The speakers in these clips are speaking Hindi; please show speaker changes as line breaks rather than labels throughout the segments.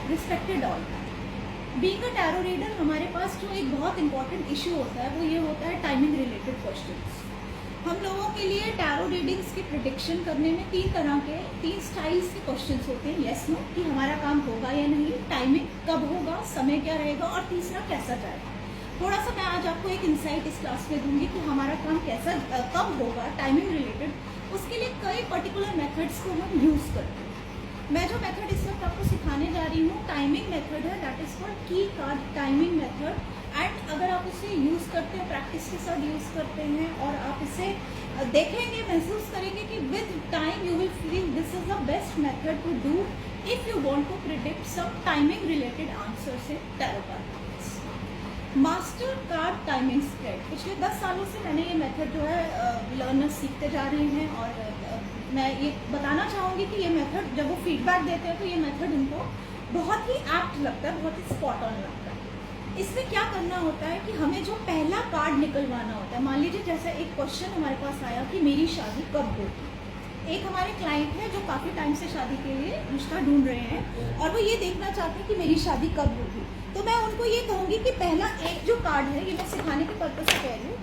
Respected all, being a tarot reader हमारे पास जो एक बहुत इंपॉर्टेंट इशू होता है वो ये होता है टाइमिंग रिलेटेड क्वेश्चंस। हम लोगों के लिए टैरो रीडिंग्स की प्रिडिक्शन करने में तीन स्टाइल्स के क्वेश्चंस होते हैं, यस नो कि हमारा काम होगा या नहीं, टाइमिंग कब होगा, समय क्या रहेगा, और तीसरा कैसा जाएगा। थोड़ा सा मैं आज आपको एक इंसाइट इस क्लास में दूंगी कि हमारा काम कैसा कब होगा टाइमिंग रिलेटेड। उसके लिए कई पर्टिकुलर मेथड्स को हम यूज़ करते हैं। मैं जो मेथड इस वक्त आपको सिखाने जा रही हूँ टाइमिंग मेथड है, दैट इज कॉल्ड की कार्ड टाइमिंग मेथड। एंड अगर आप उसे यूज़ करते हैं, प्रैक्टिस के साथ यूज़ करते हैं और आप इसे देखेंगे, महसूस करेंगे कि with time you will feel this is the best method to do if you want to predict some timing related answers in tarot cards. Master card timing spread, पिछले 10 सालों से मैंने ये मेथड जो है लर्नर्स सीखते जा रहे हैं, और मैं ये बताना चाहूँगी कि ये मेथड जब वो फीडबैक देते हैं तो ये मेथड उनको बहुत ही एप्ट लगता है, बहुत ही स्पॉट ऑन लगता है। इसमें क्या करना होता है कि हमें जो पहला कार्ड निकलवाना होता है, मान लीजिए जैसे एक क्वेश्चन हमारे पास आया कि मेरी शादी कब होगी। एक हमारे क्लाइंट है जो काफ़ी टाइम से शादी के लिए रिश्ता ढूंढ रहे हैं और वो ये देखना चाहते हैं कि मेरी शादी कब होगी। तो मैं उनको ये कहूँगी कि पहला एक जो कार्ड है, ये मैं सिखाने के पर्पज से कह रही हूँ,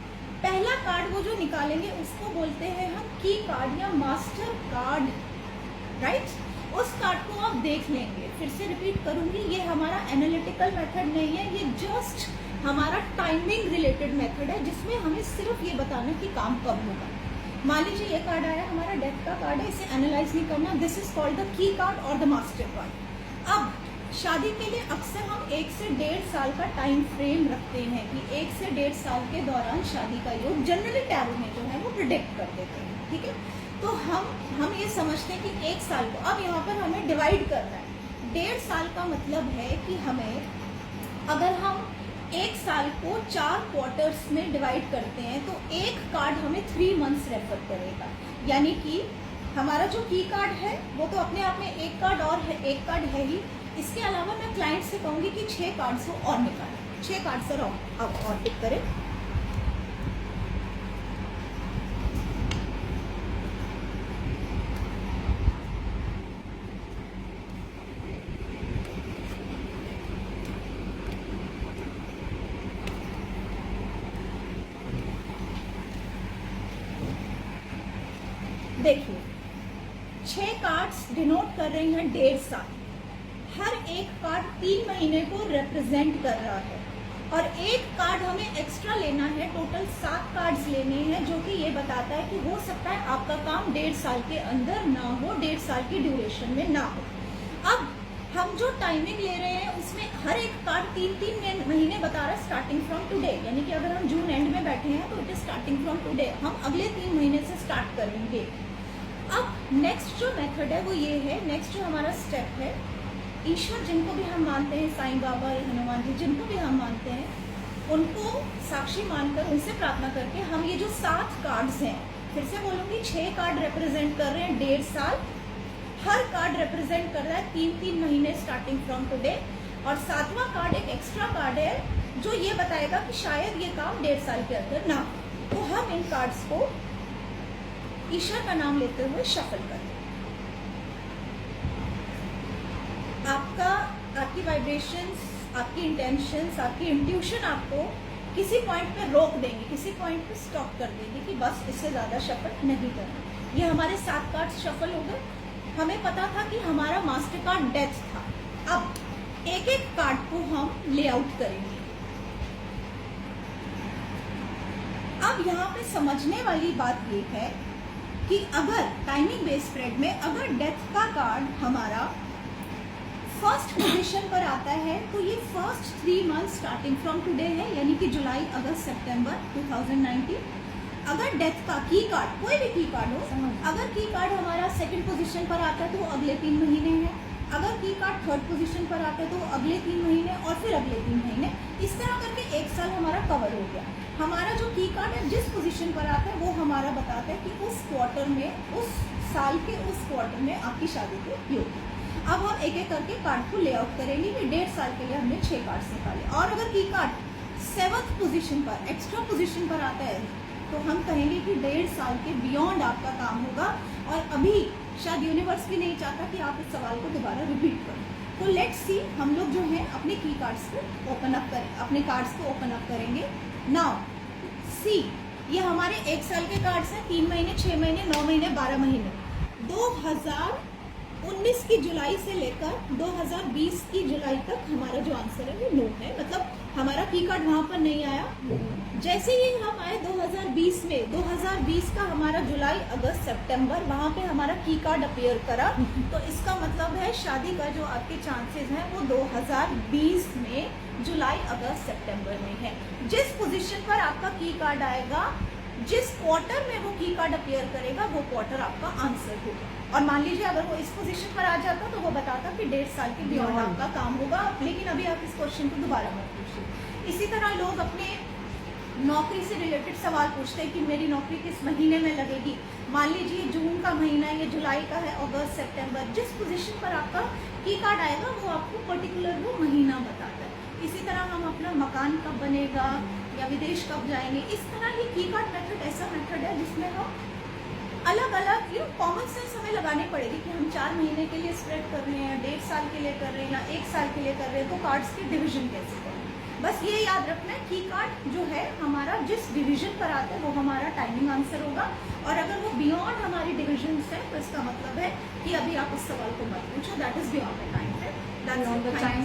पहला कार्ड वो जो निकालेंगे उसको बोलते हैं हम की कार्ड या मास्टर कार्ड, राइट। उस कार्ड को आप देख लेंगे, फिर से रिपीट करूंगी, ये हमारा एनालिटिकल मेथड नहीं है, ये जस्ट हमारा टाइमिंग रिलेटेड मेथड है जिसमें हमें सिर्फ ये बताना कि काम कब होगा। मान लीजिए ये कार्ड आया, हमारा डेथ का कार्ड है, इसे एनालाइज नहीं करना, this is called the key card और द मास्टर कार्ड। अब शादी के लिए अक्सर हम 1 से 1.5 साल का टाइम फ्रेम रखते हैं कि 1 से 1.5 साल के दौरान शादी का योग जनरली टैरो में जो है वो प्रिडिक्ट कर देते हैं, ठीक है। तो हम ये समझते हैं कि 1 साल को, अब यहाँ पर हमें डिवाइड करना है। 1.5 साल का मतलब है कि हमें, अगर हम 1 साल को 4 क्वार्टर्स में डिवाइड करते हैं तो एक कार्ड हमें 3 मंथ्स रेफर करेगा। यानी कि हमारा जो की कार्ड है वो तो अपने आप में एक कार्ड और है, एक कार्ड है ही, इसके अलावा मैं क्लाइंट से कहूँगी कि 6 कार्ड्स को और निकालें, 6 कार्ड्स और पिक करें। देखिए 6 कार्ड्स डिनोट कर रही हैं 1.5 साल। हर एक कार्ड 3 महीने को रिप्रेजेंट कर रहा है और एक कार्ड हमें एक्स्ट्रा लेना है, टोटल 7 कार्ड्स लेने हैं, जो कि ये बताता है कि हो सकता है आपका काम 1.5 साल के अंदर ना हो, 1.5 साल की ड्यूरेशन में ना हो। अब हम जो टाइमिंग ले रहे हैं उसमें हर एक कार्ड 3-3 महीने बता रहा है स्टार्टिंग फ्रॉम टुडे, यानी कि अगर हम जून एंड में बैठे हैं तो it is starting from today, हम अगले 3 महीने से स्टार्ट करेंगे। अब नेक्स्ट जो मेथड है वो ये है, नेक्स्ट जो हमारा स्टेप है, ईश्वर जिनको भी हम मानते हैं, साईं बाबा या हनुमान जी जिनको भी हम मानते हैं, उनको साक्षी मानकर उनसे प्रार्थना करके हम ये जो 7 कार्ड्स हैं, फिर से बोलूँगी, 6 कार्ड रिप्रेजेंट कर रहे हैं 1.5 साल, हर कार्ड रिप्रेजेंट कर रहा है 3-3 महीने स्टार्टिंग फ्रॉम टुडे, और 7वां कार्ड एक एक्स्ट्रा कार्ड है जो ये बताएगा कि शायद ये काम 1.5 साल के अंदर ना हो। तो हम इन कार्ड्स को ईश्वर का नाम लेते हुए शफल करें। आपकी वाइब्रेशंस, आपकी इंटेंशंस, आपकी इंट्यूशन आपको किसी पॉइंट पे रोक देंगे, किसी पॉइंट पे स्टॉप कर देंगे कि बस इससे ज़्यादा शफल नहीं करना। ये हमारे 7 कार्ड शफल हो गए। हमें पता था कि हमारा मास्टर कार्ड डेथ था। अब एक एक कार्ड को हम लेआउट करेंगे। अब यहाँ पे समझने वाली बात ये है कि अगर टाइमिंग बेस्ड स्प्रेड में अगर डेथ का कार्ड हमारा फर्स्ट पोजीशन पर आता है तो ये first 3 month starting from today है, यानी कि जुलाई, अगस्त, सितंबर 2019। अगर डेथ का की कार्ड, कोई भी की कार्ड हो, अगर की कार्ड हमारा सेकंड पोजीशन पर आता है तो वो अगले 3 महीने है, अगर की कार्ड थर्ड पोजीशन पर आता है तो वो अगले 3 महीने और फिर अगले 3 महीने, इस तरह करके 1 साल हमारा कवर हो गया। हमारा जो की कार्ड है जिस पोजीशन पर आता है वो हमारा बताता है कि उस क्वार्टर में, उस साल के उस क्वार्टर में आपकी शादी के योग। अब हम एक एक करके कार्ड को लेआउट करेंगे कि 1.5 साल के लिए हमने 6 कार्ड्स निकाले, और अगर की कार्ड 7th पोजीशन पर, एक्स्ट्रा पोजीशन पर आता है तो हम कहेंगे कि 1.5 साल के बियॉन्ड आपका काम होगा। और अभी शायद यूनिवर्स भी नहीं चाहता कि आप इस सवाल को दोबारा रिपीट करें, तो लेट्स सी, हम लोग जो है अपने की कार्ड्स को ओपन अप करें, अपने कार्ड्स को ओपन अप करेंगे। नाउ सी, ये हमारे 1 साल के कार्ड्स हैं, 3 महीने, 6 महीने, 9 महीने, 12 महीने। 2019 की जुलाई से लेकर 2020 की जुलाई तक हमारा जो आंसर है वो नो है, मतलब हमारा की कार्ड वहां पर नहीं आया। जैसे ही हम आए 2020 में, 2020 का हमारा जुलाई, अगस्त, सितंबर, वहां पे हमारा की कार्ड अपीयर करा। तो इसका मतलब है शादी का जो आपके चांसेस हैं वो 2020 में जुलाई, अगस्त, सितंबर में है। जिस पोजीशन पर आपका की कार्ड आएगा, जिस क्वार्टर में वो की कार्ड अपीयर करेगा, वो क्वार्टर आपका आंसर होगा। और मान लीजिए अगर वो इस पोजीशन पर आ जाता तो वो बताता कि 1.5 साल के बियॉन्ड आपका काम होगा, लेकिन अभी आप इस क्वेश्चन को दोबारा मत पूछिए। इसी तरह लोग अपने नौकरी से रिलेटेड सवाल पूछते हैं कि मेरी नौकरी किस महीने में लगेगी। मान लीजिए जून का महीना है, ये जुलाई का है, अगस्त, सितंबर, जिस पोजीशन पर आपका की कार्ड आएगा वो आपको पर्टिकुलर वो महीना बताता है। इसी तरह हम अपना मकान कब बनेगा या विदेश कब जाएंगे, इस तरह ये की कार्ड मेथड ऐसा मेथड है जिसमें हम अलग अलग कॉमन सेंस हमें लगाने पड़ेगी कि हम 4 महीने के लिए स्प्रेड कर रहे हैं, 1.5 साल के लिए कर रहे हैं या 1 साल के लिए कर रहे हैं, तो कार्ड्स के डिवीजन कैसे करें। बस ये याद रखना है की कार्ड जो है हमारा जिस डिवीजन पर आता है वो हमारा टाइमिंग आंसर होगा, और अगर वो बियॉन्ड हमारी डिवीजन है तो इसका मतलब है कि अभी आप उस सवाल को मत पूछो, that is beyond the time.